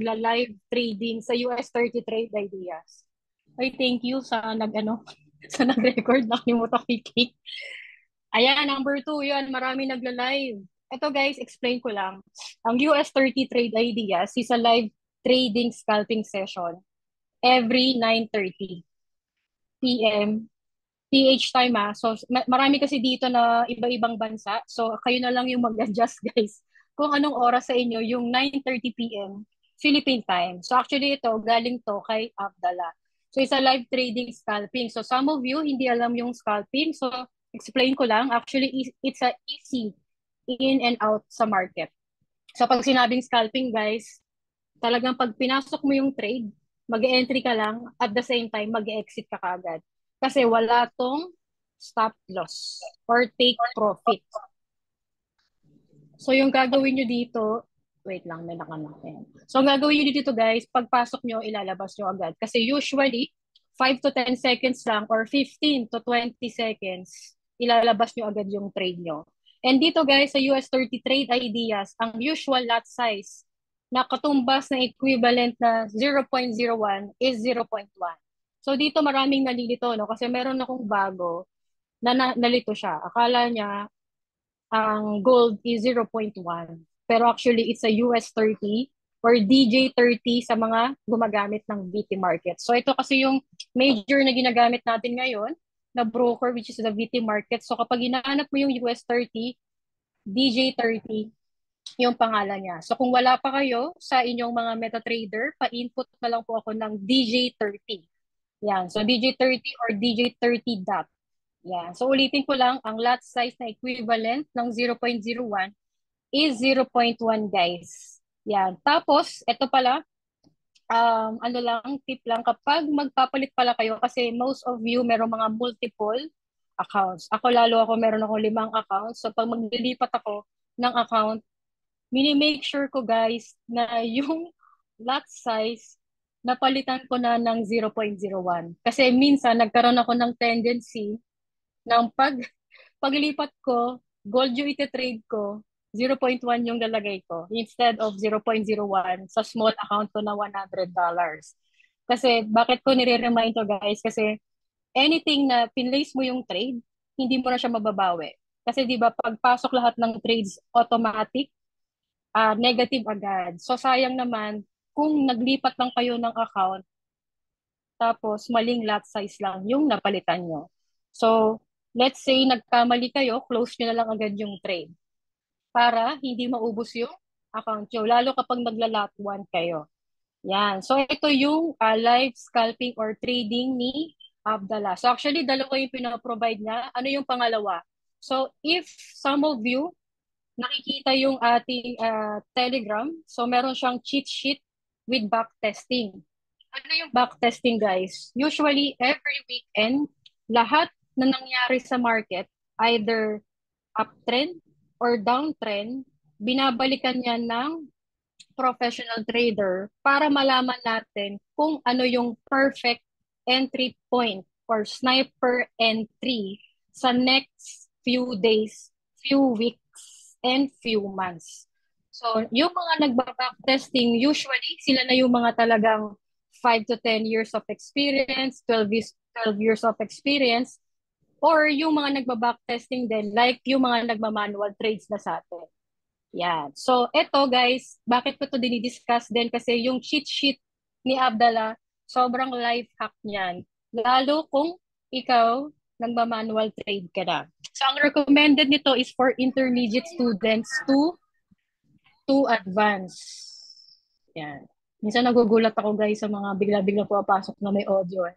live trading sa US 30 Trade Ideas. Ay, thank you sa sa nag-record. Nakalimutan ko i-click. Ayan, number 2, yun. Marami nagla-live. Ito guys, explain ko lang. Ang US 30 Trade Ideas is a live trading scalping session every 9:30 p.m. PH time So marami kasi dito na iba-ibang bansa. So kayo na lang yung mag-adjust guys kung anong oras sa inyo yung 9:30 p.m. Philippine time. So actually ito galing to kay Abdallah. So it's a live trading scalping. So some of you hindi alam yung scalping. So explain ko lang. Actually it's a easy in and out sa market. So pag sinabing scalping guys, talagang pag pinasok mo yung trade, mag-entry ka lang at the same time mag-exit ka kagad. Kasi wala tong stop loss or take profit. So yung gagawin nyo dito, wait lang, may nakanakin. So ang gagawin nyo dito guys, pagpasok nyo, ilalabas nyo agad. Kasi usually, 5 to 10 seconds lang or 15 to 20 seconds, ilalabas nyo agad yung trade nyo. And dito guys, sa US 30 Trade Ideas, ang usual lot size na katumbas na equivalent na 0.01 is 0.1. So dito maraming nalilito, no? Kasi meron akong bago na nalito siya. Akala niya ang gold is 0.1. Pero actually, it's a US 30 or DJ 30 sa mga gumagamit ng VT market. So ito kasi yung major na ginagamit natin ngayon na broker which is the VT market. So kapag hinahanap mo yung US 30, DJ 30, yung pangalan niya. So kung wala pa kayo sa inyong mga MetaTrader, pa-input na lang po ako ng DJ 30. Yan. So DJ 30 or DJ 30 dot. Yan. So ulitin ko lang, ang lot size na equivalent ng 0.01 is 0.1 guys. Yan. Tapos, ito pala, ano lang, tip lang, kapag magpapalit pala kayo, kasi most of you meron mga multiple accounts. Ako meron ako 5 accounts. So pag maglilipat ako ng account, mini-make sure ko guys na yung lot size napalitan ko na ng 0.01. Kasi minsan nagkaroon ako ng tendency ng paglipat ko, gold yung ite-trade ko, 0.1 yung lalagay ko instead of 0.01 sa small account ko na $100. Kasi bakit ko nire-remind to guys? Kasi anything na pinlace mo yung trade, hindi mo na siya mababawi. Kasi di ba pagpasok lahat ng trades automatic, negative agad. So sayang naman kung naglipat lang kayo ng account tapos maling lot size lang yung napalitan nyo. So, let's say nagkamali kayo, close nyo na lang agad yung trade para hindi maubos yung account nyo, lalo kapag nagla-lot 1 kayo. Yan. So, ito yung live scalping or trading ni Abdallah. So, actually, dalawa yung pinaprovide niya. Ano yung pangalawa? So, if some of you nakikita yung ating Telegram, so meron siyang cheat sheet with backtesting. Ano yung backtesting guys? Usually, every weekend, lahat na nangyari sa market, either uptrend or downtrend, binabalikan niya ng professional trader para malaman natin kung ano yung perfect entry point or sniper entry sa next few days, few weeks, and few months. So, yung mga nagba-backtesting, usually, sila na yung mga talagang 5 to 10 years of experience, 12 years of experience, or yung mga nagba-backtesting din, like yung mga nagma-manual trades na sa atin. Yan. So, eto guys, bakit ko to dinidiscuss din? Kasi yung cheat sheet ni Abdallah, sobrang life hack niyan. Lalo kung ikaw nagma-manual trade ka na. So, ang recommended nito is for intermediate students to advance. Yan. Minsan nagugulat ako guys sa mga bigla-bigla pumapasok na may audio.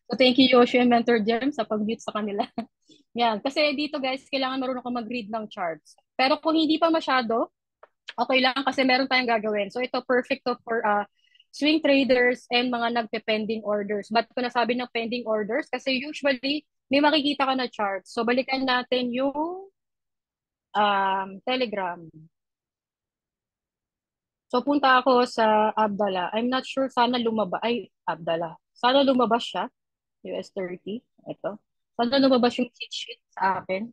So thank you Yoshi and Mentor Jem sa pag-mute sa kanila. Yan. Kasi dito guys, kailangan marunong ka mag-read ng charts. Pero kung hindi pa masyado, okay lang kasi meron tayong gagawin. So ito perfect to for swing traders and mga nagpe-pending orders. Ba't ko nasabi ng pending orders? Kasi usually may makikita ka na charts. So balikan natin yung Telegram. So punta ako sa Abdallah. I'm not sure, sana lumabas. Ay, Abdallah. Sana lumabas siya. US 30. Ito. Sana lumabas yung cheat sheet sa akin.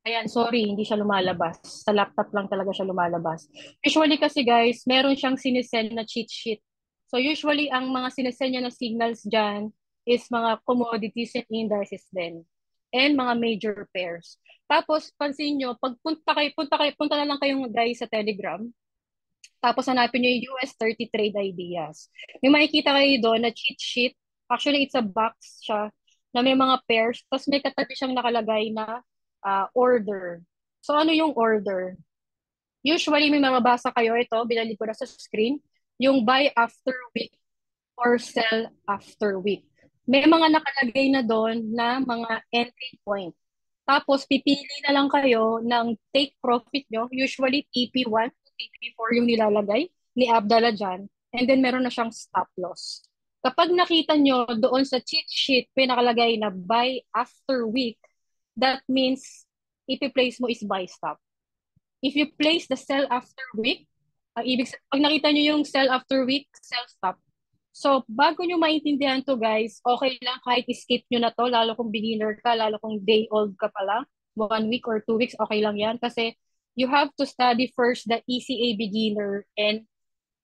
Ayan, sorry, hindi siya lumalabas. Sa laptop lang talaga siya lumalabas. Usually kasi guys, meron siyang sinisend na cheat sheet. So usually, ang mga sinisend niya na signals dyan is mga commodities and indices din. And mga major pairs. Tapos, pansin nyo, pag punta na lang kayong guys sa Telegram, tapos hanapin nyo yung US 30 trade ideas. May makikita kayo doon na cheat sheet. Actually, it's a box siya na may mga pairs. Tapos may katabi siyang nakalagay na order. So ano yung order? Usually may mababasa kayo ito, binalik ko na sa screen, yung buy after week or sell after week. May mga nakalagay na doon na mga entry point. Tapos, pipili na lang kayo ng take profit nyo. Usually, TP1 to TP4 yung nilalagay ni Abdallah dyan. And then, meron na siyang stop loss. Kapag nakita nyo doon sa cheat sheet, may nakalagay na buy after week, that means, ipi-place mo is buy stop. If you place the sell after week, pag nakita nyo yung sell after week, sell stop. So, bago nyo maintindihan to guys, okay lang kahit skip nyo na to, lalo kung beginner ka, lalo kung day old ka pa lang, 1 week or 2 weeks, okay lang yan. Kasi you have to study first the ECA beginner and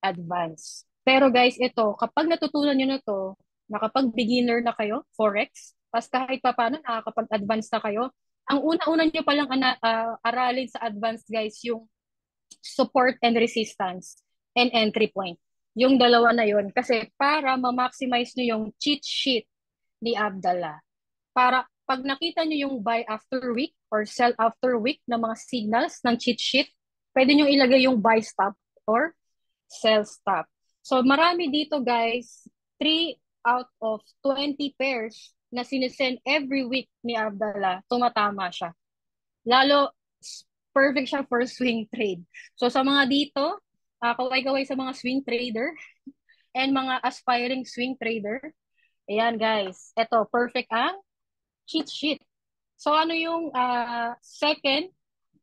advanced. Pero guys, ito, kapag natutunan nyo na to, nakapag beginner na kayo, Forex, pas kahit pa paano nakakapag-advance na kayo, ang una-una nyo palang aralin sa advanced guys, yung support and resistance and entry point. Yung dalawa na yun. Kasi para ma-maximize nyo yung cheat sheet ni Abdallah. Para pag nakita nyo yung buy after week or sell after week na mga signals ng cheat sheet, pwede nyo ilagay yung buy stop or sell stop. So marami dito guys, 3 out of 20 pairs na sinesend every week ni Abdallah, tumatama siya. Lalo, perfect siya for swing trade. So sa mga dito, kaway-kaway sa mga swing trader and mga aspiring swing trader, ayan guys, eto, perfect ang cheat sheet. So ano yung second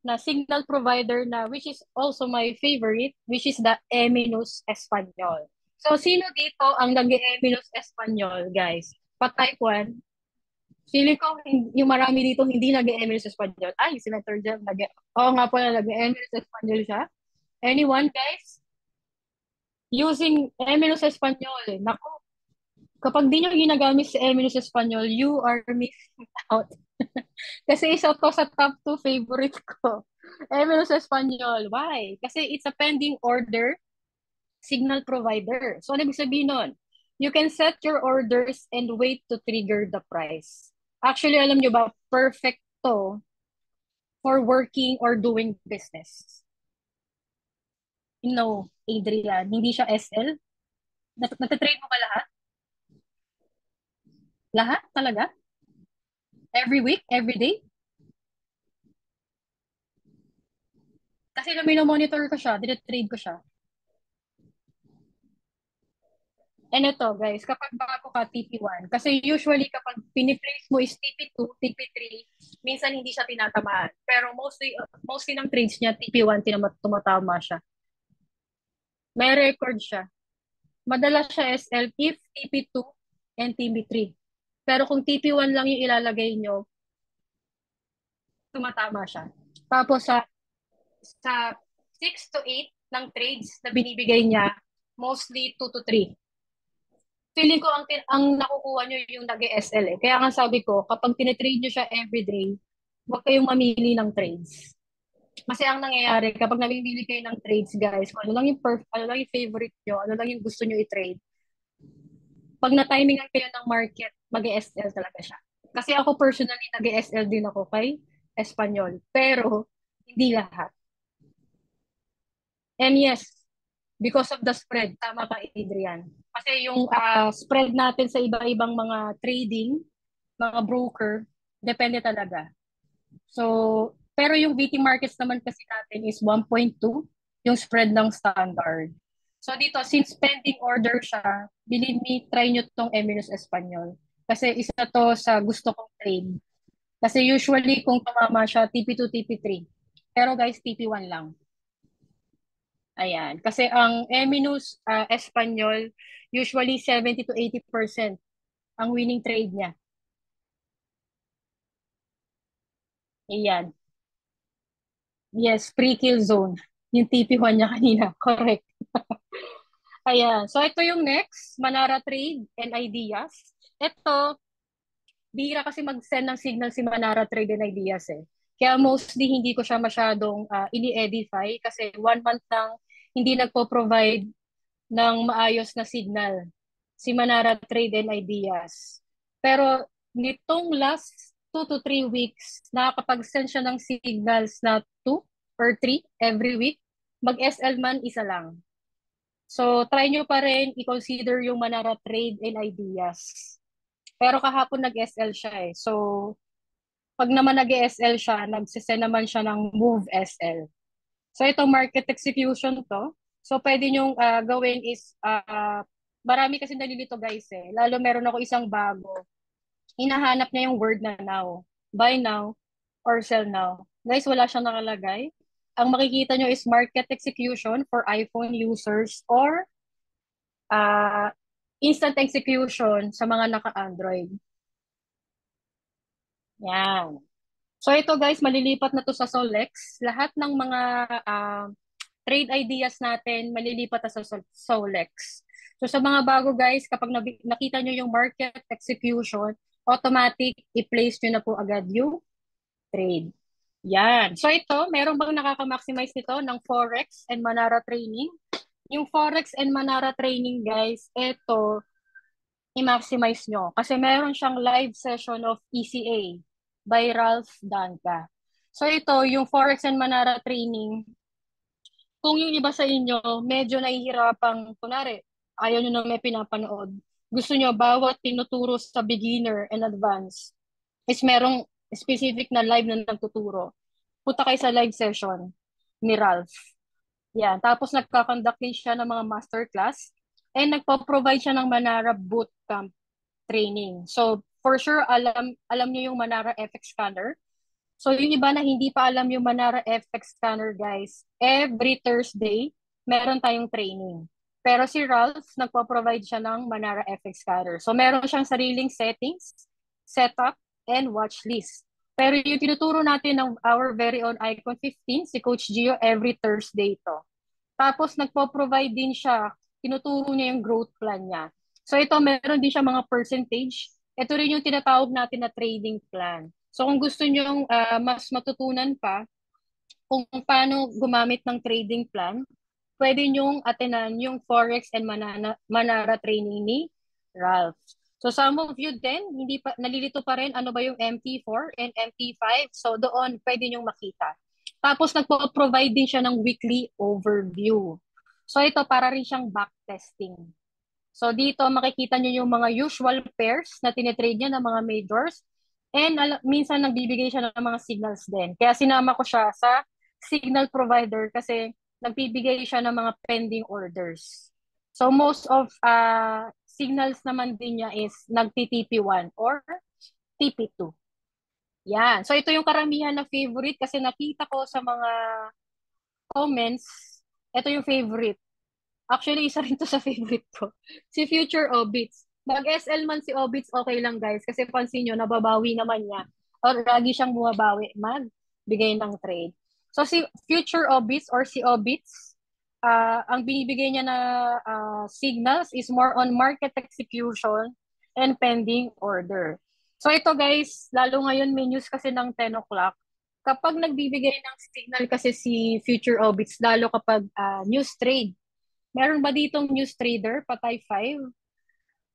na signal provider na which is also my favorite, which is the Eminus Espanyol. So sino dito ang nag-Eminus Espanyol, guys? Pa-type 1, feeling ko yung marami dito hindi nag-Emirates Espanyol. Ay, si Mentor Jam, oo nga pala, nag-Emirates Espanyol siya. Anyone, guys? Using Emirates Espanyol. Naku, kapag di nyo ginagamit si Emirates Espanyol, you are missing out. Kasi isa to sa top 2 favorite ko. Emirates Espanyol. Why? Kasi it's a pending order signal provider. So, ano ibig sabihin nun? You can set your orders and wait to trigger the price. Actually, alam nyo ba, perfect to for working or doing business. No, Adrian, hindi siya SL. Natatrade mo ba lahat? Lahat talaga? Every week? Every day? Kasi na monitor ko siya, trade ko siya. And ito, guys, kapag bago ka TP1, kasi usually kapag piniplace mo is TP2, TP3, minsan hindi siya tinatamaan. Pero mostly ng trades niya, TP1, tumatama siya. May record siya. Madalas siya SL if TP2 and TP3. Pero kung TP1 lang yung ilalagay nyo, tumatama siya. Tapos sa 6 to 8 ng trades na binibigay niya, mostly 2 to 3. Feeling ko ang nakukuha nyo yung nag-SL eh. Kaya nga sabi ko, kapag tinitrade nyo siya everyday, huwag kayong mamili ng trades. Kasi ang nangyayari, kapag namimili kayo ng trades, guys, kung ano lang yung ano lang yung favorite nyo, ano lang yung gusto nyo i-trade, pag na-timingan kayo ng market, mag-SL talaga siya. Kasi ako personally, nag-SL din ako kay Espanyol. Pero, hindi lahat. And yes, because of the spread, tama ka, Adrian. Kasi yung spread natin sa iba-ibang mga trading, mga broker, depende talaga. So, pero yung VT markets naman kasi natin is 1.2, yung spread ng standard. So dito, since pending order siya, believe me, try nyo tong Emirates Espanyol. Kasi isa to sa gusto kong trade. Kasi usually kung tumama siya, TP2, TP3. Pero guys, TP1 lang. Ayan. Kasi ang Eminus Espanyol, usually 70 to 80% ang winning trade niya. Ayan. Yes, pre-kill zone. Yung TP1 niya kanina. Correct. Ayan. So, ito yung next. Manara Trade and Ideas. Ito, bihira kasi mag-send ng signal si Manara Trade and Ideas eh. Kaya mostly hindi ko siya masyadong ini-edify kasi 1 month lang hindi nagpo-provide ng maayos na signal si Manara Trade and Ideas. Pero nitong last 2 to 3 weeks, nakakapag-send siya ng signals na 2 or 3 every week. Mag-SL man, isa lang. So, try nyo pa rin i-consider yung Manara Trade and Ideas. Pero kahapon nag-SL siya eh. So, pag naman nag-SL siya, nagsisend naman siya ng Move SL. So, ito market execution to. So, pwede nyong gawin is, marami kasi nalilito guys eh. Lalo meron ako isang bago. Hinahanap niya yung word na now. Buy now or sell now. Guys, wala siyang nakalagay. Ang makikita nyo is market execution for iPhone users or uh, instant execution sa mga naka-Android. Yan. So ito guys, malilipat na to sa Solex. Lahat ng mga trade ideas natin, malilipat na sa Solex. So sa mga bago guys, kapag nakita nyo yung market execution, automatic, i-place nyo na po agad yung trade. Yan. So ito, meron bang nakaka-maximize nito ng Forex and Manara Training? Yung Forex and Manara Training guys, ito, i-maximize nyo. Kasi meron siyang live session of ECA by Ralph Danca. So ito, yung Forex and Manara training, kung yung iba sa inyo, medyo nahihirapang, kunwari, ayaw nyo na may pinapanood, gusto nyo bawat tinuturo sa beginner and advanced, is merong specific na live na nagtuturo. Punta kayo sa live session ni Ralph. Yan. Tapos nagkakonduct din siya ng mga masterclass and nagpo-provide siya ng Manara Bootcamp training. So, for sure, alam niyo yung Manara FX Scanner. So, yung iba na hindi pa alam yung Manara FX Scanner, guys, every Thursday, meron tayong training. Pero si Ralph, nagpo-provide siya ng Manara FX Scanner. So, meron siyang sariling settings, setup, and watch list. Pero yung tinuturo natin ng our very own Icon 15, si Coach Gio, every Thursday to. Tapos nagpo-provide din siya, tinuturo niya yung growth plan niya. So ito, meron din siya mga percentage. Ito rin yung tinatawag natin na trading plan. So kung gusto niyo mas matutunan pa kung paano gumamit ng trading plan, pwede niyong atenan yung Forex and Manara training ni Ralph. So some of you din, hindi pa, nalilito pa rin ano ba yung MT4 and MT5. So doon, pwede niyong makita. Tapos nagpo-provide din siya ng weekly overview. So ito para rin siyang backtesting. So dito makikita niyo yung mga usual pairs na tinitrade niya ng mga majors and minsan nagbibigay siya ng mga signals din. Kaya sinama ko siya sa signal provider kasi nagbibigay siya ng mga pending orders. So most of signals naman din niya is nagti-TP1 or TP2. Yan. So ito yung karamihan na favorite kasi nakita ko sa mga comments, ito yung favorite. Actually, isa rin to sa favorite ko. Si Future Obits. Mag-SL man si Obits, okay lang guys. Kasi pansin nyo, nababawi naman niya. Or lagi siyang bumabawi, magbigay ng trade. So si Future Obits or si Obits, ang binibigay niya na signals is more on market execution and pending order. So ito guys, lalo ngayon may news kasi ng 10 o'clock. Kapag nagbibigay ng signal kasi si Future Obits, lalo kapag news trade, meron ba ditong news trader pa type 5?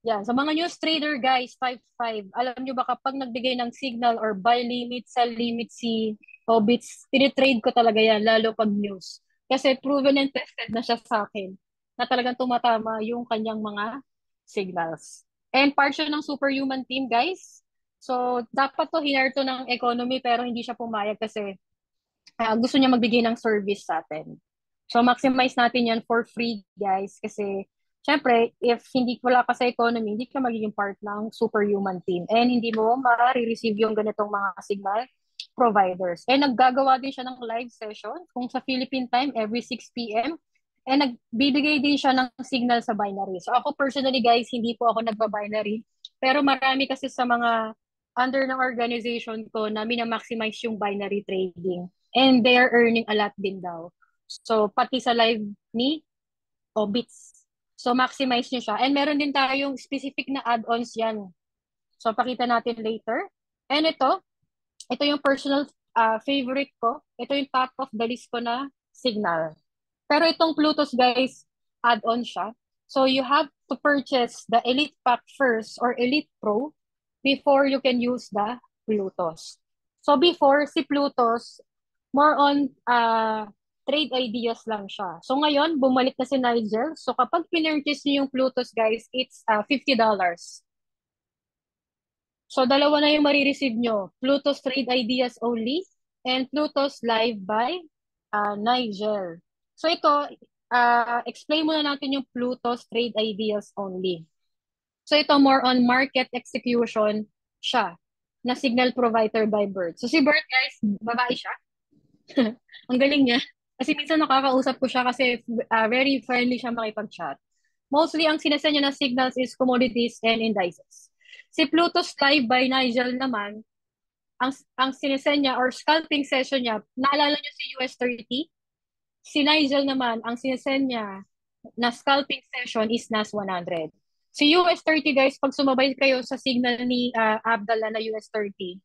Yan. Sa mga news trader guys, type 5, alam nyo ba kapag nagbigay ng signal or buy limit, sell limit si Obits, tinitrade ko talaga yan, lalo pag news. Kasi proven and tested na siya sa akin na talagang tumatama yung kanyang mga signals. And part siya ng superhuman team guys. So, dapat to hinire to ng economy pero hindi siya pumayag kasi gusto niya magbigay ng service sa atin. So, maximize natin yan for free, guys. Kasi, syempre, if hindi wala ka sa economy, hindi ka magiging part ng superhuman team. And hindi mo ma-receive yung ganitong mga signal providers. And naggagawa din siya ng live session kung sa Philippine time every 6 p.m. And nagbibigay din siya ng signal sa binary. So, ako personally, guys, hindi po ako nagba-binary. Pero marami kasi sa mga under ng organization ko na minamaximize yung binary trading. And they are earning a lot din daw. So, pati sa live ni Obits. So, maximize nyo siya. And meron din tayong specific na add-ons yan. So, pakita natin later. And ito yung personal favorite ko. Ito yung top of the list ko na signal. Pero itong Plutos, guys, add-on siya. So, you have to purchase the Elite Pack first or Elite Pro before you can use the Plutos. So, before, si Plutos, more on trade ideas lang siya. So, ngayon, bumalik na si Nigel. So, kapag pinurchase niyo yung Plutos, guys, it's $50. So, dalawa na yung marireceive nyo. Pluto's Trade Ideas Only and Pluto's Live by Nigel. So, ito, explain muna natin yung Pluto's Trade Ideas Only. So, ito more on market execution siya na signal provider by Bert. So, si Bert, guys, babae siya. Ang galing niya. Kasi minsan nakakausap ko siya kasi very friendly siya makipag-chat. Mostly, ang sinasend niya na signals is commodities and indices. Si Pluto's Live by Nigel naman, ang sinesend niya or scalping session niya, naalala niyo si US30? Si Nigel naman, ang sinesend niya na scalping session is NAS 100. Si US30 guys, pag sumabay kayo sa signal ni Abdallah na US30,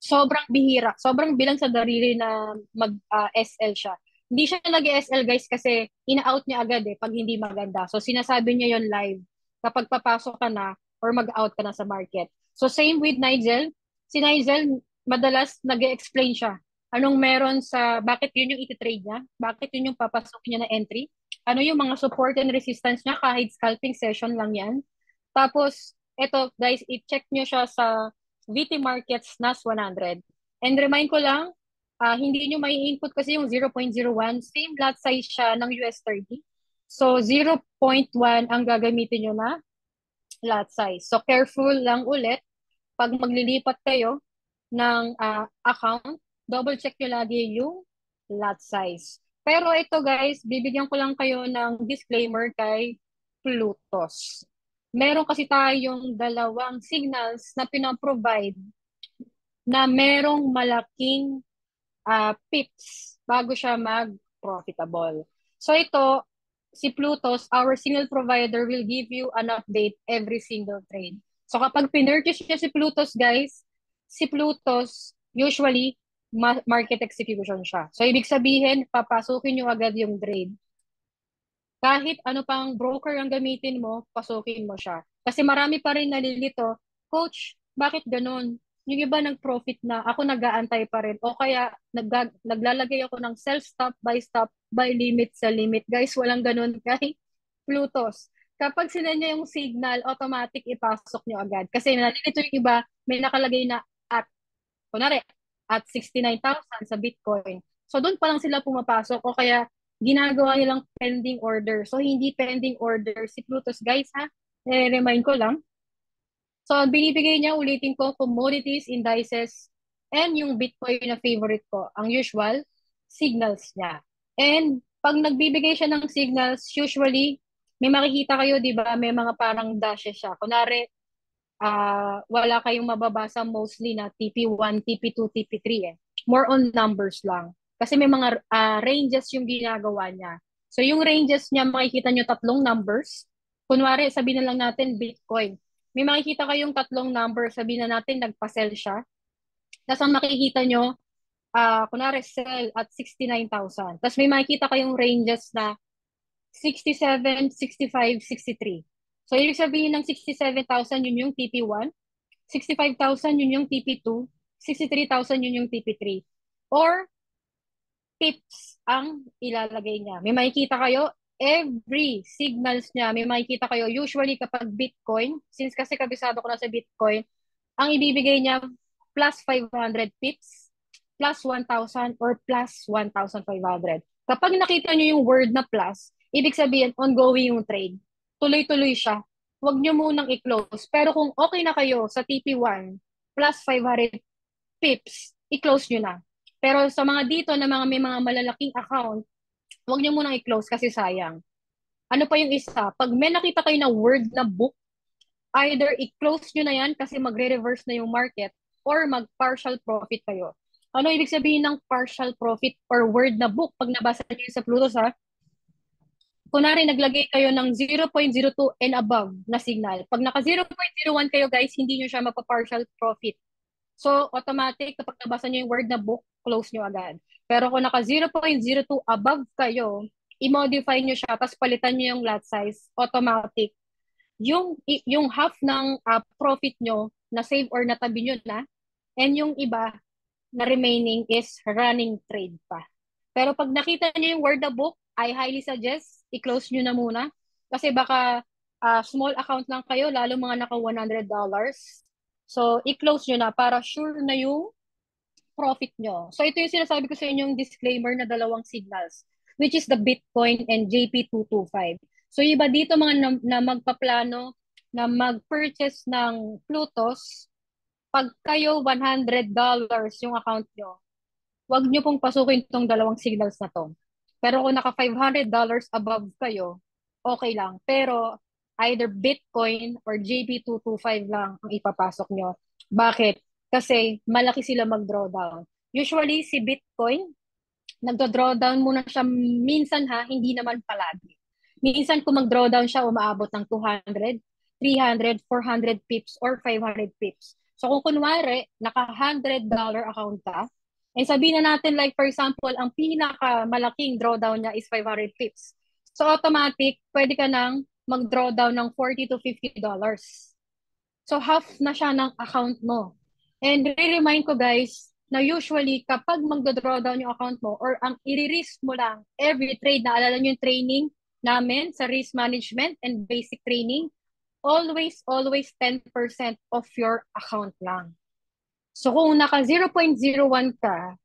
sobrang bihira, sobrang bilang sa darili na mag-SL siya. Hindi siya nag-SL guys kasi ina-out niya agad pag hindi maganda. So sinasabi niya yon live kapag papasok ka na or mag-out ka na sa market. So same with Nigel. Si Nigel, madalas nag-explain siya. Anong meron sa, bakit yun yung iti-trade niya? Bakit yun yung papasukin niya na entry? Ano yung mga support and resistance niya kahit scalping session lang yan? Tapos, eto guys, i-check niyo siya sa VT Markets NAS 100. And remind ko lang, hindi nyo may input kasi yung 0.01. Same lot size siya ng US30. So, 0.1 ang gagamitin nyo na lot size. So, careful lang ulit. Pag maglilipat kayo ng account, double check nyo lagi yung lot size. Pero ito guys, bibigyan ko lang kayo ng disclaimer kay Plutos. Meron kasi tayong dalawang signals na pinaprovide na merong malaking pips bago siya mag-profitable. So ito, si Plutos, our signal provider will give you an update every single trade. So kapag pinurchase niya si Plutos, guys, si Plutos, usually, market execution siya. So ibig sabihin, papasukin nyo agad yung trade. Kahit ano pang broker ang gamitin mo, pasukin mo siya. Kasi marami pa rin nalilito, Coach, bakit ganun? Yung iba nag-profit na, ako nag-aantay pa rin. O kaya naglalagay ako ng sell stop, buy limit sa limit. Guys, walang ganun kay Plutos. Kapag sinend niya yung signal, automatic ipasok nyo agad. Kasi nalilito yung iba, may nakalagay na at, kunwari, at 69,000 sa Bitcoin. So doon pa lang sila pumapasok o kaya ginagawa nilang pending order. So hindi pending order si Plutos, guys ha. Remind ko lang. So ang binibigay niya, ulitin ko, commodities, indices, and yung Bitcoin na favorite ko, ang usual, signals niya. And pag nagbibigay siya ng signals, usually, may makikita kayo, di ba, may mga parang dashes siya. Kunwari, wala kayong mababasa mostly na TP1, TP2, TP3 eh. More on numbers lang. Kasi may mga ranges yung ginagawa niya. So yung ranges niya, makikita nyo tatlong numbers. Kunwari, sabihin na lang natin Bitcoin. May makikita kayong tatlong numbers, sabihin na natin nagpa-sell siya. Tapos ang makikita nyo, kunwari sell at 69,000. Tapos may makikita kayong ranges na 67, 65, 63. So, ibig sabihin ng 67,000, yun yung TP1. 65,000, yun yung TP2. 63,000, yun yung TP3. Or, pips ang ilalagay niya. May makikita kayo, every signals niya, may makikita kayo, usually kapag Bitcoin, since kasi kabisado ko na sa Bitcoin, ang ibibigay niya, plus 500 pips, plus 1,000, or plus 1,500. Kapag nakita niyo yung word na plus, ibig sabihin, ongoing yung trade. Tuloy-tuloy siya. Huwag niyo munang i-close. Pero kung okay na kayo sa TP1 plus 500 pips, i-close niyo na. Pero sa mga dito na may mga malalaking account, huwag niyo munang i-close kasi sayang. Ano pa yung isa? Pag may nakita kayo na word na book, either i-close nyo na yan kasi magre-reverse na yung market or mag-partial profit kayo. Ano ibig sabihin ng partial profit or word na book pag nabasa niyo sa Plutos ha? Kunwari naglagay kayo ng 0.02 and above na signal. Pag naka 0.01 kayo guys, hindi nyo siya mapa-partial profit. So, automatic, kapag nabasa nyo yung word na book, close nyo agad. Pero kung naka 0.02 above kayo, i-modify nyo siya, tapos palitan nyo yung lot size, automatic. Yung half ng profit nyo, na save or natabi nyo na, and yung iba, na remaining is running trade pa. Pero pag nakita nyo yung word na book, I highly suggest, i-close nyo na muna. Kasi baka small account lang kayo, lalo mga naka $100. So, i-close nyo na para sure na yung profit nyo. So, ito yung sinasabi ko sa inyo yung disclaimer na dalawang signals, which is the Bitcoin and JP225. So, iba dito mga na magpaplano na mag-purchase ng Plutos, pag kayo $100 yung account nyo, wag nyo pong pasukin itong dalawang signals na to. Pero kung naka $500 above kayo, okay lang. Pero either Bitcoin or JP225 lang ang ipapasok nyo. Bakit? Kasi malaki sila mag-drawdown. Usually si Bitcoin, nagdo-drawdown muna siya minsan ha, hindi naman palagi. Minsan kung mag-drawdown siya, umaabot ng 200, 300, 400 pips or 500 pips. So kung kunwari, naka $100 account ka, and sabihin na natin like for example, ang pinakamalaking drawdown niya is 500 pips. So automatic, pwede ka nang mag-drawdown ng $40 to $50. So half na siya ng account mo. And re-remind ko guys, na usually kapag magdo-drawdown yung account mo or ang i-risk mo lang every trade, naalala nyo yung training namin sa risk management and basic training, always 10% of your account lang. So kung naka 0.01 ka,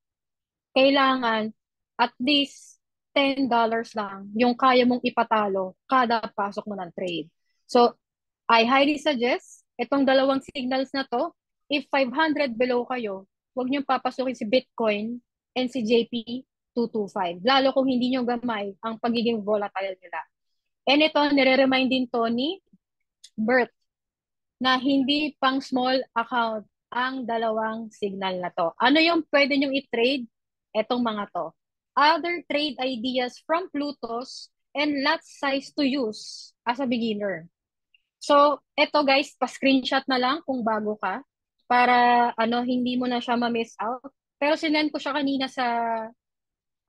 kailangan at least $10 lang yung kaya mong ipatalo kada pasok mo ng trade. So I highly suggest itong dalawang signals na to, if 500 below kayo, huwag niyong papasukin si Bitcoin and si JP225. Lalo kung hindi niyo gamay ang pagiging volatile nila. And ito, nire-remind din to ni Bert na hindi pang small account ang dalawang signal na to. Ano yung pwede nyong i-trade? Etong mga to. Other trade ideas from Plutos and lot size to use as a beginner. So, eto guys, pa-screenshot na lang kung bago ka para hindi mo na siya ma-miss out. Pero sinend ko siya kanina sa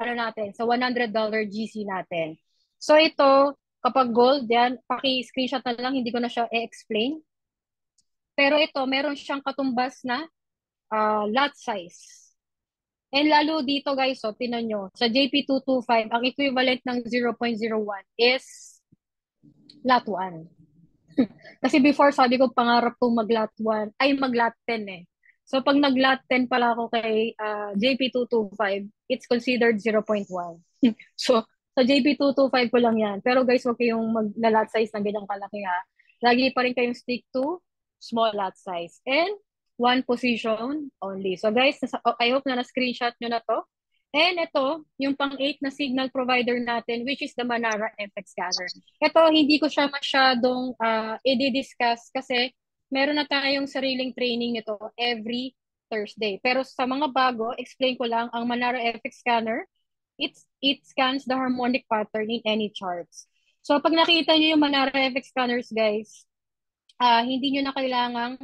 natin, sa $100 GC natin. So ito, kapag gold yan, paki-screenshot na lang, hindi ko na siya i-explain. Pero ito, meron siyang katumbas na lot size. And lalo dito guys, so tinan nyo, sa JP225, ang equivalent ng 0.01 is lot 1. Kasi before, sabi ko, pangarap kong mag-lot 1, ay mag-lot 10 eh. So pag nag-lot 10 pala ako kay JP225, it's considered 0.1. So sa JP225 ko lang yan. Pero guys, wag kayong mag-lot size na ganyang kalaki ha. Lagi pa rin kayong stick to small lot size. And one position only. So guys, I hope na na-screenshot nyo na to. And ito, yung pang-8 na signal provider natin, which is the Manara FX Scanner. Ito, hindi ko siya masyadong i-discuss kasi meron na tayong sariling training nito every Thursday. Pero sa mga bago, explain ko lang, ang Manara FX Scanner, it scans the harmonic pattern in any charts. So pag nakita niyo yung Manara FX Scanners, guys, hindi niyo na kailangang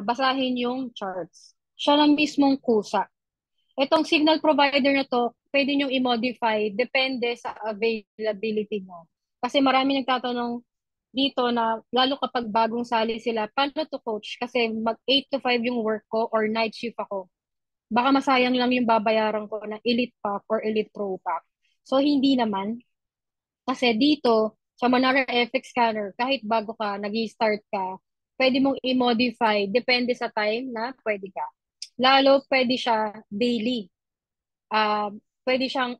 basahin yung charts. Siya lang mismong kusa. Itong signal provider na to, pwede nyo i-modify depende sa availability mo. Kasi marami nagtatanong dito na lalo kapag bagong sali sila, paano to coach? Kasi mag 8 to 5 yung work ko or night shift ako. Baka masayang lang yung babayaran ko na Elite Pack or Elite Pro Pack. So hindi naman. Kasi dito, sa Manara FX Scanner, kahit bago ka, nag-start ka, pwede mong i-modify depende sa time na pwede ka. Lalo, pwede siya daily. Pwede siyang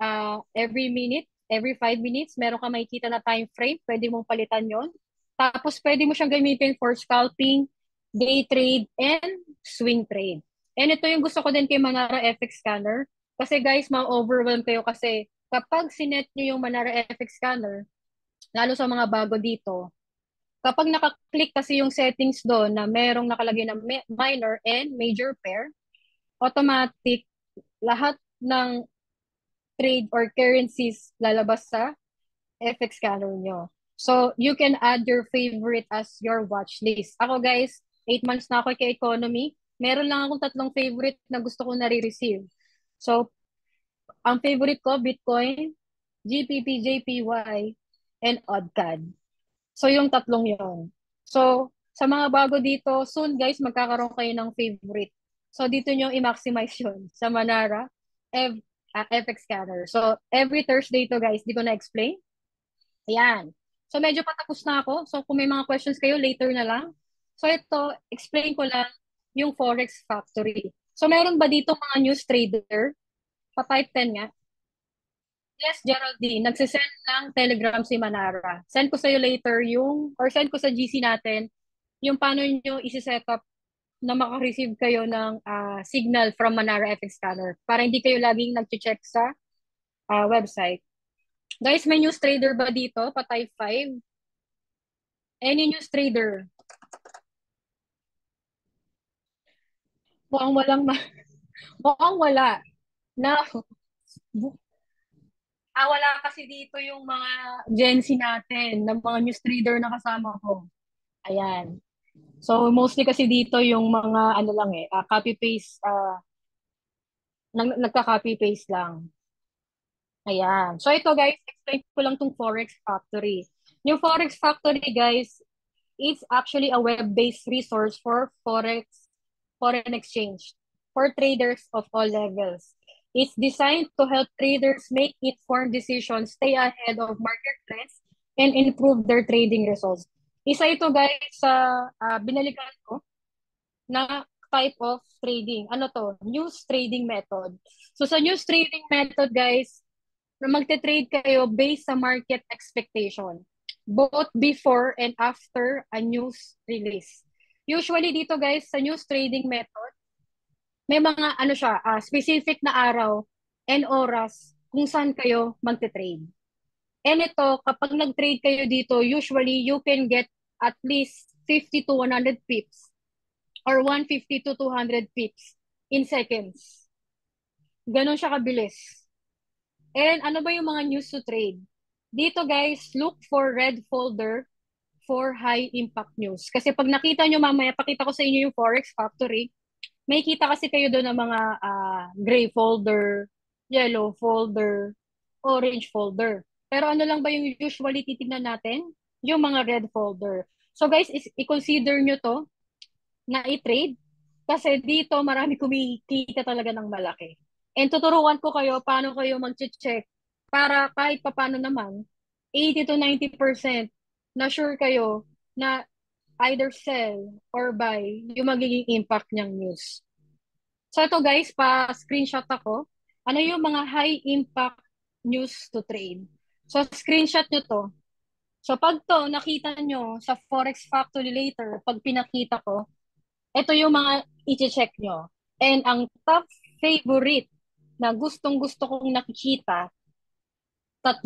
every minute, every 5 minutes, meron ka makikita na time frame, pwede mong palitan yon. Tapos, pwede mo siyang gamitin for scalping, day trade, and swing trade. And ito yung gusto ko din kay Manara FX Scanner. Kasi guys, ma-overwhelm kayo kasi kapag sinet nyo yung Manara FX Scanner, lalo sa mga bago dito, kapag nakaklik kasi yung settings doon na merong nakalagay na minor and major pair, automatic lahat ng trade or currencies lalabas sa FX scanner nyo. So, you can add your favorite as your watch list. Ako guys, 8 months na ako kay Economy. Meron lang akong 3 favorite na gusto ko nare-receive. So, ang favorite ko, Bitcoin, GPP, JPY, and OddCAD. So, yung 3 yon. So, sa mga bago dito, soon guys, magkakaroon kayo ng favorite. So, dito nyo i-maximize yun sa Manara FX Scanner. So, every Thursday to guys, di ko na-explain. Ayan. So, medyo patapos na ako. So, kung may mga questions kayo, later na lang. So, ito, explain ko lang yung Forex Factory. So, meron ba dito mga news trader? Pa-type 10 nga. Yes, Geraldine. Nagsisend ng Telegram si Manara. Send ko sa'yo later or send ko sa GC natin yung paano nyo isi-set up na makareceive kayo ng signal from Manara FX Scanner para hindi kayo laging nag-check sa website. Guys, may news trader ba dito? Pa-type 5. Any news trader? Mukhang walang mukhang wala. Now, wala kasi dito yung mga Gen Z natin, ng mga news trader na kasama ko. Ayan. So, mostly kasi dito yung mga, ano lang copy-paste, nagka-copy-paste lang. Ayan. So, ito guys, explain ko lang tong Forex Factory. Yung Forex Factory guys, it's actually a web-based resource for foreign exchange, for traders of all levels. It's designed to help traders make informed decisions, stay ahead of market trends, and improve their trading results. Isa ito guys sa binalikan ko na type of trading. Ano to? News trading method. So sa news trading method guys, na magte-trade kayo based sa market expectation, both before and after a news release. Usually dito guys, sa news trading method, may mga ano siya, specific na araw and oras kung saan kayo magte-trade. And ito, kapag nag-trade kayo dito, usually you can get at least 50 to 100 pips or 150 to 200 pips in seconds. Ganon siya kabilis. And ano ba yung mga news to trade? Dito guys, look for red folder for high impact news. Kasi pag nakita nyo mamaya, pakita ko sa inyo yung Forex Factory, may kita kasi kayo doon ng mga gray folder, yellow folder, orange folder. Pero ano lang ba yung usually titignan natin? Yung mga red folder. So guys, i-consider nyo to na i-trade kasi dito marami kumikita talaga ng malaki. And tuturuan ko kayo paano kayo mag-check para kahit papano naman 80 to 90% na sure kayo na either sell or buy yung magiging impact niyang news. So ito guys, pa-screenshot ako. Ano yung mga high impact news to trade? So screenshot nyo to. So pag to nakita nyo sa Forex Factory later, pag pinakita ko, ito yung mga i-check nyo. And ang top favorite na gustong-gusto kong nakikita, 3.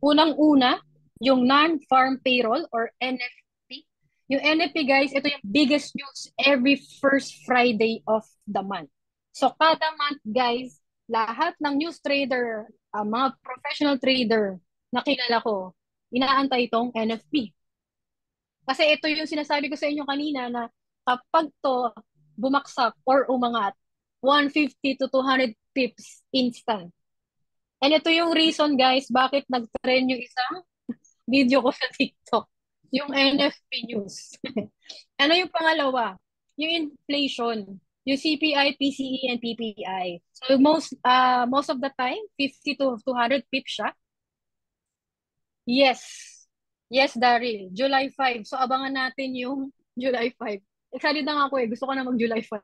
Unang-una, yung non-farm payroll or NFP. Yung NFP guys, ito yung biggest news every first Friday of the month. So kada month guys, lahat ng news trader, mga professional trader na kilala ko, inaantay itong NFP. Kasi ito yung sinasabi ko sa inyo kanina na kapag to bumaksak or umangat, 150 to 200 pips instant. And ito yung reason guys, bakit nag-trend yung isang video ko sa TikTok. Yung NFP news. Ano yung pangalawa? Yung inflation. Yung CPI, PCE, and PPI. So most of the time, 50 to 200 pips siya. Yes. Yes, Daryl. July 5. So, abangan natin yung July 5. Excited na nga ako eh. Gusto ko na mag-July 5.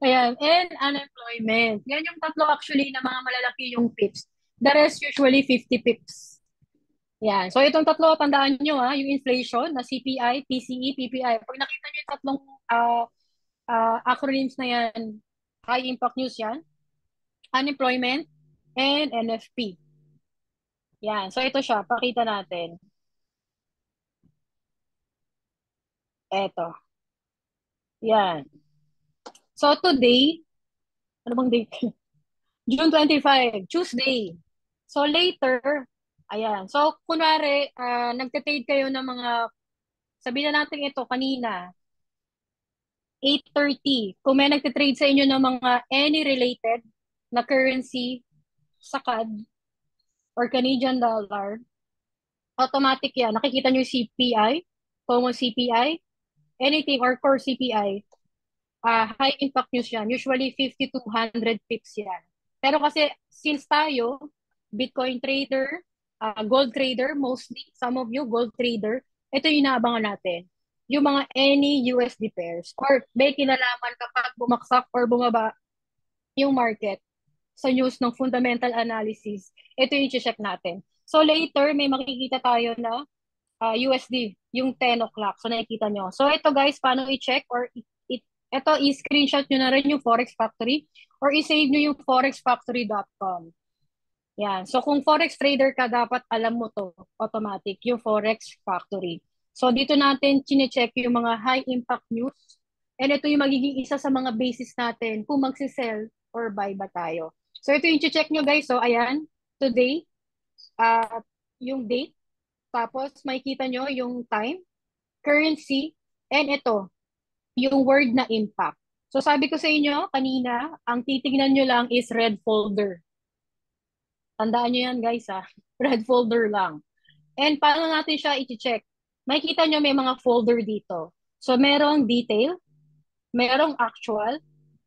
Ayan. And unemployment. Yan yung 3 actually na mga malalaki yung pips. The rest usually 50 pips. Yan. So, itong 3, tandaan nyo yung inflation na CPI, PCE, PPI. Pag nakita nyo yung 3 acronyms na yan, high impact news yan, unemployment, and NFP. Yan. So, ito siya. Pakita natin. Eto. Yan. So, today, Ano bang date? June 25, Tuesday. So later, ayan. So kunwari, nagte-trade kayo ng mga, sabihin na natin ito kanina, 8:30. Kung may nagte-trade sa inyo ng mga any related na currency sa CAD or Canadian dollar, automatic yan. Nakikita nyo yung CPI, common CPI, anything or core CPI, high impact news yan. Usually 50 to 100 pips yan. Pero kasi since tayo, Bitcoin trader, gold trader, mostly, some of you, gold trader, ito yung inaabangan natin. Yung mga any USD pairs or may kinalaman kapag bumaksak or bumaba yung market sa news ng fundamental analysis, ito yung check natin. So later, may makikita tayo na USD, yung 10 o'clock. So nakikita nyo. So ito guys, paano i-check or ito i-screenshot nyo na rin yung Forex Factory or i-save nyo yung forexfactory.com. Yan. So kung Forex trader ka, dapat alam mo to, automatic, yung Forex Factory. So dito natin chine-check yung mga high impact news. And ito yung magiging isa sa mga basis natin kung magsisell or buy ba tayo. So ito yung check nyo guys. So ayan, today, yung date, tapos makikita nyo yung time, currency, and ito, yung word na impact. So sabi ko sa inyo kanina, ang titignan nyo lang is red folder. Tandaan nyo yan guys ha. Red folder lang. And paano natin siya i-check? Makikita nyo may mga folder dito. So merong detail, merong actual,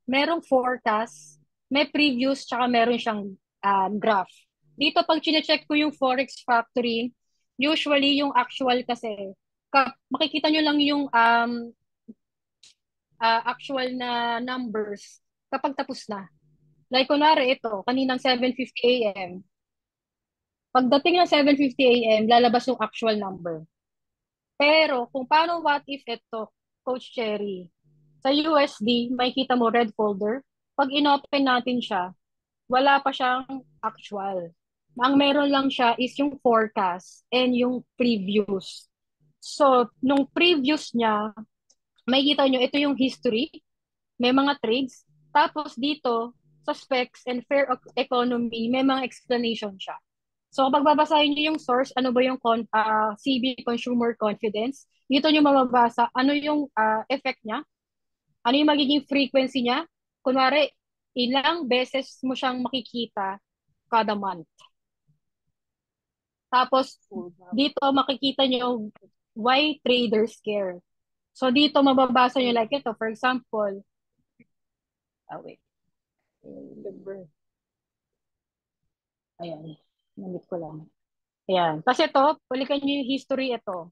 merong forecast, may previous, tsaka meron siyang graph. Dito pag chine-check ko yung Forex Factory, usually yung actual kasi, makikita nyo lang yung actual na numbers kapag tapos na. Like kunwari ito, kaninang 7:50 a.m. Pagdating ng 7:50 a.m., lalabas yung actual number. Pero kung paano what if ito, Coach Cherry, sa USD, makikita mo red folder. Pag inopen natin siya, wala pa siyang actual. Ang meron lang siya is yung forecast and yung previous. So, nung previous niya, makikita nyo, ito yung history, may mga trades. Tapos dito, sa specs and fair economy, may mga explanation siya. So kapag babasahin niyo yung source, ano ba yung CB consumer confidence, dito niyo mababasa ano yung effect niya, ano yung magiging frequency niya. Kunwari, ilang beses mo siyang makikita kada month. Tapos dito makikita niyo why traders care. So dito mababasa niyo like ito, for example, wait. Ayan, namit ko lang. Ayan. Kasi ito, balikan nyo yung history ito.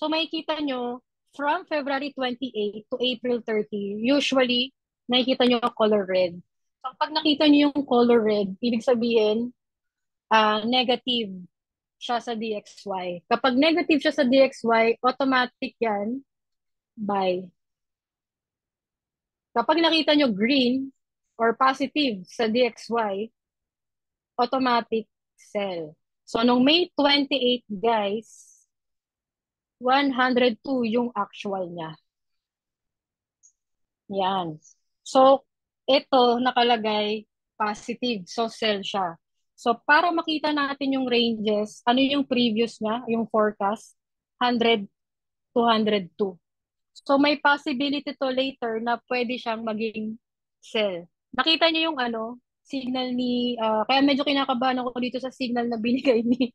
So makikita nyo, from February 28 to April 30, usually, nakikita nyo yung color red. So pag nakita nyo yung color red, ibig sabihin, negative siya sa DXY. Kapag negative siya sa DXY, automatic yan, buy. Kapag nakita nyo green or positive sa DXY, automatic sell. So, nung May 28, guys, 102 yung actual niya. Yan. So, ito nakalagay positive. So, sell siya. So, para makita natin yung ranges, ano yung previous niya, yung forecast, 100 to 102. So, may possibility to later na pwede siyang maging sell. Nakita niyo yung signal ni, kaya medyo kinakabahan ako dito sa signal na binigay ni,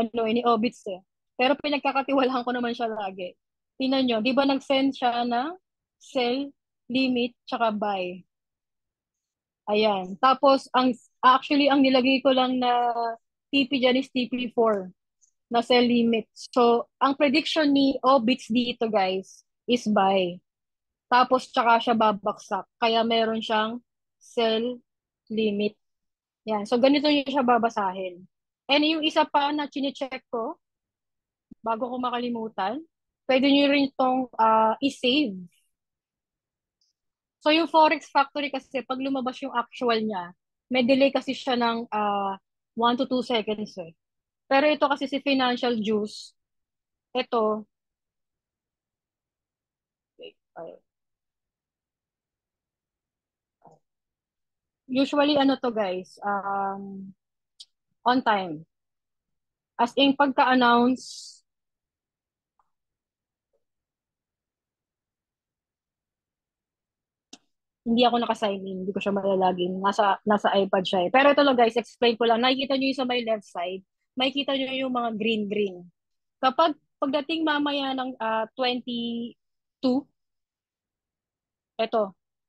ni Obits eh. Pero pinagkakatiwalahan ko naman siya lagi. Tingnan nyo, di ba nag-send siya ng sell, limit, tsaka buy. Ayan. Tapos, actually, ang nilagay ko lang na TP dyan is TP4 na sell limit. So, ang prediction ni Obits dito, guys, is buy. Tapos, tsaka siya babaksak. Kaya meron siyang sell limit. Yan. So, ganito yung siya babasahin. And yung isa pa na chinecheck ko, bago ko makalimutan, pwede nyo rin itong i-save. So, yung Forex Factory kasi, pag lumabas yung actual niya, may delay kasi siya ng 1 to 2 seconds eh. Pero ito kasi si Financial Juice, ito, wait, Usually, ano to guys, on time. As in, pagka-announce, hindi ako naka-sign in, hindi ko siya malalagin. Nasa iPad siya eh. Pero ito lang guys, explain ko lang. Nakikita nyo yung sa my left side, makikita nyo yung mga green-green. Kapag pagdating mamaya ng 22, ito,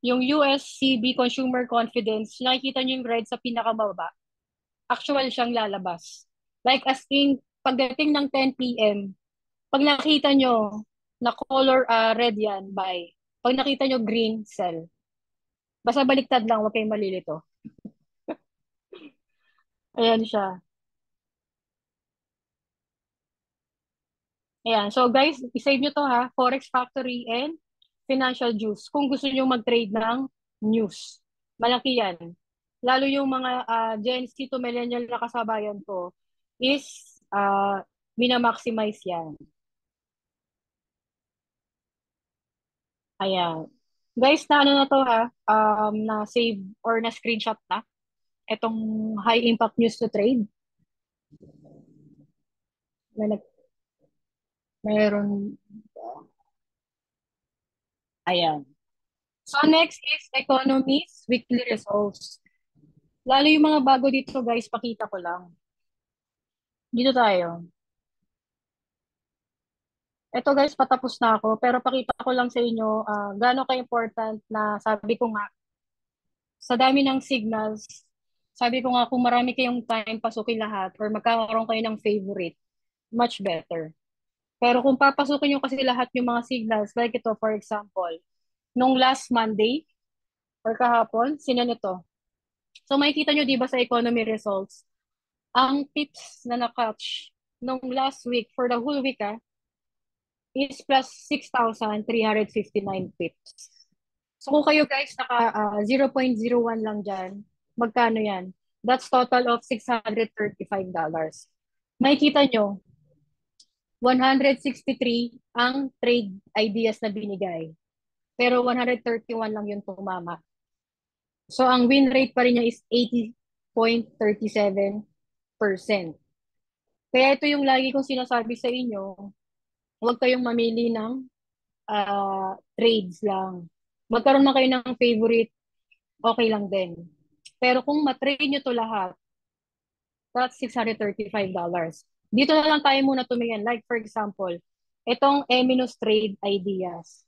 yung USCB Consumer Confidence, nakikita nyo yung red sa pinakamababa, actual siyang lalabas. Like as in, pagdating ng 10 p.m., pag nakita nyo na color red yan, buy. Pag nakita nyo green, sell. Basta baliktad lang, huwag kayong malilito. Ayan siya. Ayan. So guys, isave nyo to ha. Forex Factory and Financial Juice. Kung gusto nyo mag-trade ng news. Malaki yan. Lalo yung mga Gen Z to millennial na kasabayan ko is minamaximize yan. Ayan. Guys, na ano na to ha, na save or na screenshot na itong high impact news to trade. May mayroon, ayan. So next is economies weekly results. Lalo yung mga bago dito guys, pakita ko lang. Dito tayo. Ito guys, patapos na ako, pero pakita ko lang sa inyo gaano ka-important na sabi ko nga, sa dami ng signals, sabi ko nga kung marami kayong time pasukin lahat or magkakaroon kayo ng favorite, much better. Pero kung papasukin nyo kasi lahat yung mga signals, like ito for example, nung last Monday or kahapon, sino nito? So makikita nyo di ba sa economy results, ang tips na na-catch nung last week for the whole week is plus 6,359 pips. So kung kayo guys naka 0.01 lang dyan, magkano yan? That's total of $635. Makikita nyo, 163 ang trade ideas na binigay. Pero 131 lang yung tumama. So ang win rate pa rin niya is 80.37%. Kaya ito yung lagi kong sinasabi sa inyo, huwag kayong mamili ng trades lang. Magkaroon na kayo ng favorite, okay lang din. Pero kung matrade nyo to lahat, that's $635. Dito na lang tayo muna tumingin. Like for example, itong Eminus Trade Ideas.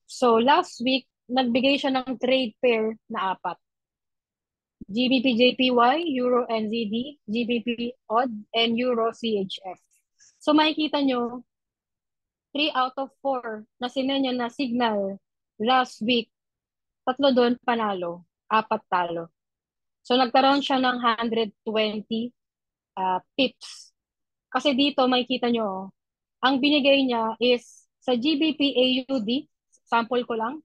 So last week, nagbigay siya ng trade pair na apat. GBP JPY, Euro NZD, GBP OD, and Euro CHF. So makikita nyo, 3 out of 4 na sinenya na signal last week, tatlo doon panalo, apat talo. So nagkaroon siya ng 120 pips. Kasi dito makikita nyo, ang binigay niya is sa GBP AUD, sample ko lang,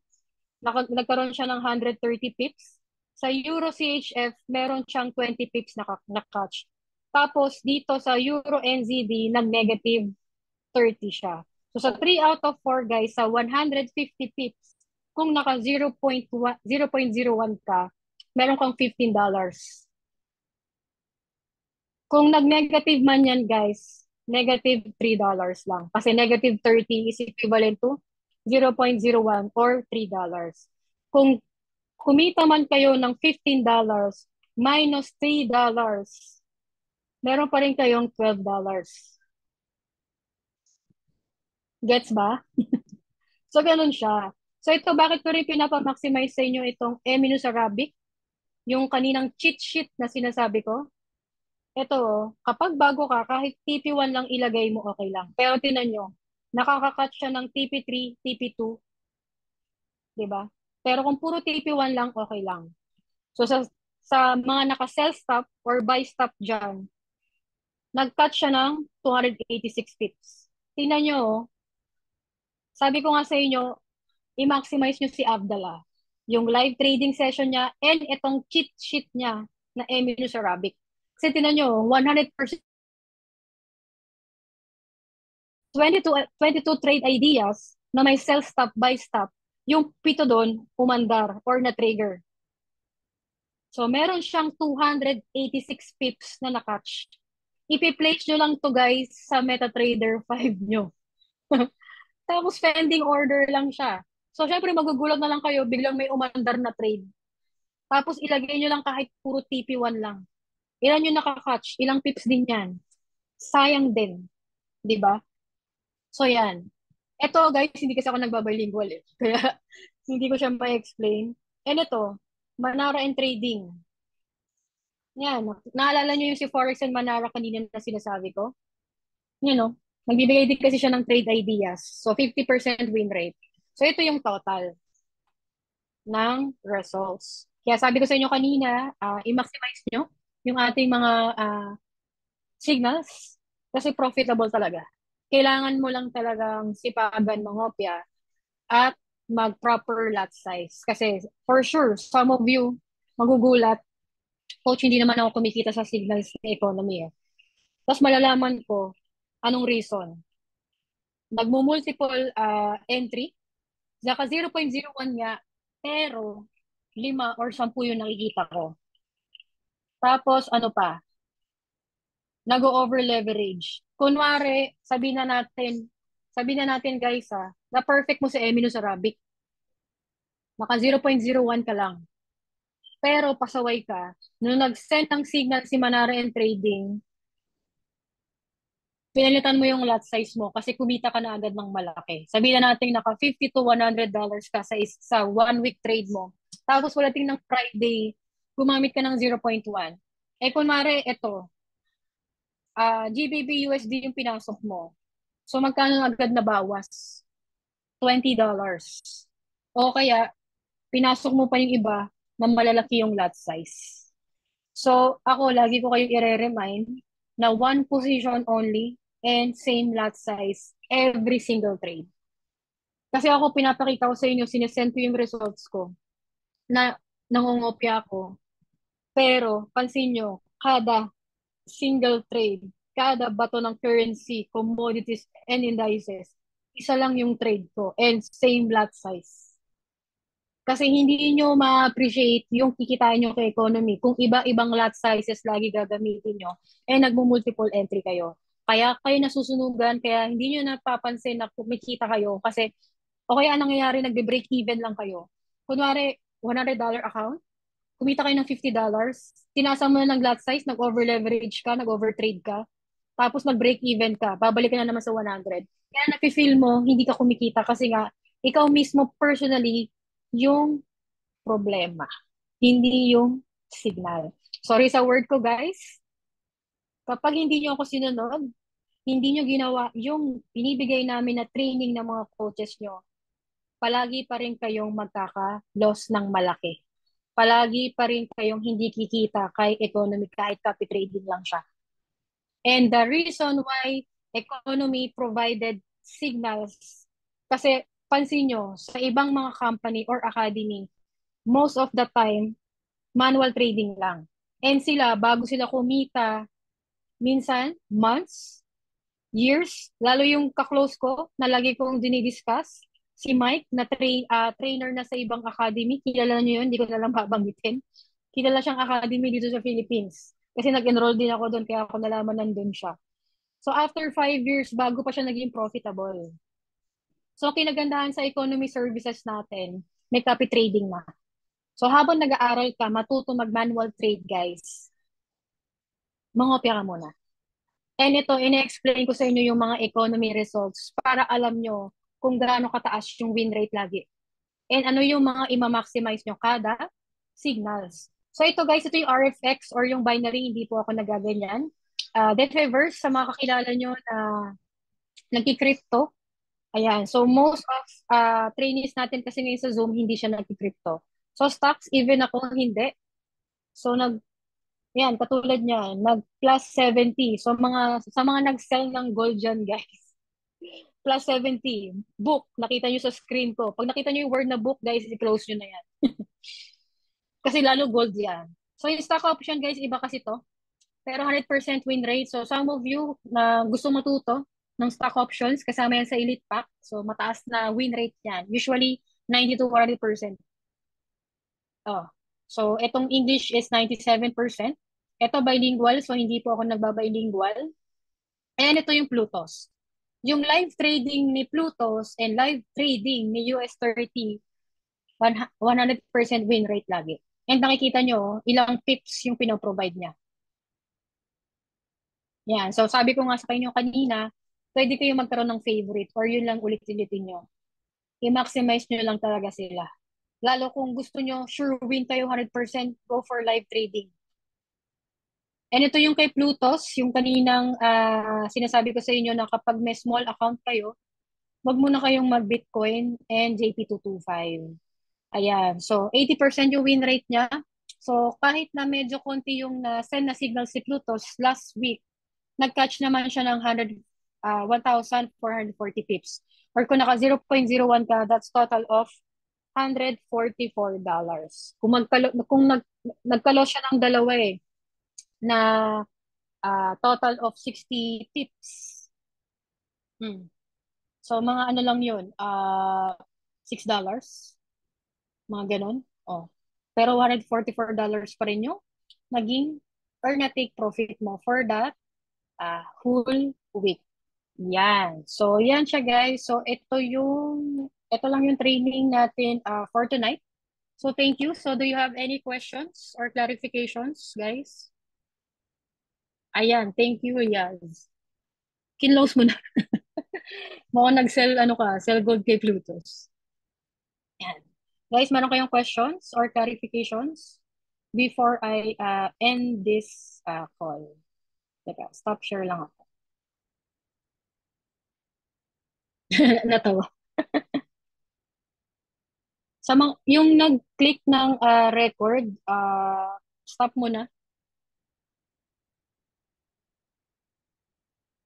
nagkaroon siya ng 130 pips. Sa Euro CHF, meron siyang 20 pips na catch. Tapos dito sa Euro NZD, nag-negative 30 siya. So sa 3 out of 4 guys, sa 150 pips, kung naka 0.01 ka, meron kang $15. Kung nag-negative man yan guys, negative $3 lang. Kasi negative 30 is equivalent to 0.01 or $3. Kung kumita man kayo ng $15 minus $3, meron pa rin kayong $12. Gets ba? So, ganun siya. So, ito, bakit ko rin pinapamaximize sa inyo itong Eminus Arabic, yung kaninang cheat sheet na sinasabi ko. Ito, kapag bago ka, kahit TP1 lang ilagay mo, okay lang. Pero tinan nyo, nakakakat siya ng TP3, TP2, di ba? Pero kung puro TP1 lang, okay lang. So, sa mga naka-sell stop or buy stop dyan, nag-cut siya ng 286 pips. Tingnan nyo, sabi ko nga sa inyo, i-maximize nyo si Abdallah. Yung live trading session niya and itong cheat sheet niya na Eminus Arabic. Kasi tinan nyo, 100%, 22 trade ideas na may sell stop, buy stop, yung pito doon, umandar or na-trigger. So, meron siyang 286 pips na na-catch. Ipi-place nyo lang to guys sa MetaTrader 5 nyo. Tapos pending order lang siya. So, syempre magugulat na lang kayo, biglang may umandar na trade. Tapos ilagay nyo lang kahit puro TP1 lang. Ilan yung nakakatch? Ilang pips din yan? Sayang din. Di ba? So, yan. Ito, guys, hindi kasi ako nagbabilingual eh. Kaya, hindi ko siya ma-explain. And ito, Manara and Trading. Yan. Naalala nyo yung si Forex and Manara kanina na sinasabi ko? You know, nagbibigay din kasi siya ng trade ideas. So, 50% win rate. So, ito yung total ng results. Kaya sabi ko sa inyo kanina, i-maximize nyo yung ating mga signals kasi profitable talaga. Kailangan mo lang talagang sipagan mangopya at mag-proper lot size. Kasi for sure, some of you magugulat, coach, hindi naman ako kumikita sa signals na economy. Tapos malalaman ko, anong reason? Nagmo-multiple entry, saka 0.01 nga, pero 5 or 10 yung nakikita ko. Tapos ano pa, nag-over leverage. Kunwari, sabi na natin guys na perfect mo sa Emino sa Arabic. Naka 0.01 ka lang. Pero pasaway ka, nung nag-send ng signal si Manara and Trading, pinalitan mo yung lot size mo kasi kumita ka na agad ng malaki. Sabihin na natin naka $50 to $100 ka sa 1 week trade mo. Tapos pagdating ng Friday, gumamit ka ng 0.1. Eh kunwari, ito, GBP USD yung pinasok mo. So magkano agad na bawas? $20. O kaya, pinasok mo pa yung iba na malalaki yung lot size. So ako, lagi ko kayong i-remind na one position only and same lot size every single trade. Kasi ako, pinapakita ko sa inyo, sinesend ko yung results ko na nangungopya ako. Pero, pansin nyo, kada single trade, kada bato ng currency, commodities, and indices, isa lang yung trade ko and same lot size. Kasi hindi nyo ma-appreciate yung kikitain nyo kay economy kung iba-ibang lot sizes lagi gagamitin nyo and nagmo-multiple entry kayo. Kaya kayo nasusunugan, kaya hindi nyo napapansin na kumikita kayo kasi o kaya anong nangyayari, nagbe-break even lang kayo. Kunwari, $100 account, kumita kayo ng $50, tinasa mo na ng lot size, nag-over-leverage ka, nag-overtrade ka, tapos nag-break even ka, babalik ka na naman sa 100. Kaya nafe-feel mo, hindi ka kumikita kasi nga, ikaw mismo personally, yung problema, hindi yung signal. Sorry sa word ko, guys. Kapag hindi nyo ako sinunod, hindi nyo ginawa yung binibigay namin na training ng mga coaches nyo, palagi pa rin kayong magkaka-loss ng malaki. Palagi pa rin kayong hindi kikita kahit economy, kahit copy trading lang siya. And the reason why economy provided signals, kasi pansin nyo, sa ibang mga company or academy, most of the time, manual trading lang. And sila, bago sila kumita, minsan, months, years, lalo yung kaklose ko, na lagi kong dinidiscuss, si Mike, na trainer na sa ibang academy, kilala nyo yun, hindi ko na lang babanggitin. Kilala siyang academy dito sa Philippines. Kasi nag-enroll din ako doon, kaya ako nalaman nandun siya. So after 5 years, bago pa siya naging profitable. So kinagandahan sa economy services natin, may copy trading na. So habang nag-aaral ka, matuto mag-manual trade, guys. Mangopya ka muna. And ito, ine-explain ko sa inyo yung mga economy results para alam nyo kung gaano kataas yung win rate lagi. And ano yung mga ima-maximize nyo kada signals. So ito guys, ito yung RFX or yung binary, hindi po ako nagaganyan. Debt reverse, sa mga kakilala nyo na nagki-crypto. Ayan, so most of trainees natin kasi ngayon sa Zoom, hindi siya nagki-crypto. So stocks, even ako hindi. So yan, katulad niya, nag-plus 70. So sa mga nag-sell ng gold dyan, guys, plus 70. Book, nakita nyo sa screen ko. Pag nakita nyo yung word na book, guys, i-close nyo na yan. Kasi lalo gold yan. So yung stock option, guys, iba kasi to. Pero 100% win rate. So some of you na gusto matuto ng stock options, kasama yan sa Elite Pack. So mataas na win rate yan. Usually 90 to 100%. Oh. So, itong English is 97%. Ito bilingual, so hindi po ako nagbabilingual. And ito yung Plutos. Yung live trading ni Plutos and live trading ni US 30, 100% win rate lagi. And nakikita nyo, ilang pips yung pinoprovide niya. Yan. So, sabi ko nga sa inyo kanina, pwede kayo magkaroon ng favorite or yun lang ulit-ulitin nyo. I-maximize nyo lang talaga sila. Lalo kung gusto nyo, sure win kayo 100%, go for live trading. And ito yung kay Plutos, yung kaninang sinasabi ko sa inyo na kapag may small account kayo, wag muna kayong mag-Bitcoin and JP225. Ayan. So, 80% yung win rate niya. So, kahit na medyo konti yung send na signal si Plutos last week, nag-catch naman siya ng 1,440 pips. Or kung naka 0.01 ka, that's total of $144. Kung nagkalo siya ng dalawa na total of 60 tips. So, mga ano lang yun, $6, mga ganon. Oh. Pero $144 pa rin yung naging or na-take profit mo for that whole week. Yan. So, yan siya guys. So, ito lang yung training natin for tonight. So, thank you. So, do you have any questions or clarifications, guys? Ayan, thank you, Yaz. Kinlose mo na. Mukhang nag-sell, sell gold kay Plutos. Yan. Guys, meron kayong questions or clarifications before I end this call? Teka, stop share lang ako. Natawa. Yung nag-click ng record, stop muna.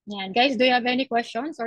Yan. Guys, do you have any questions or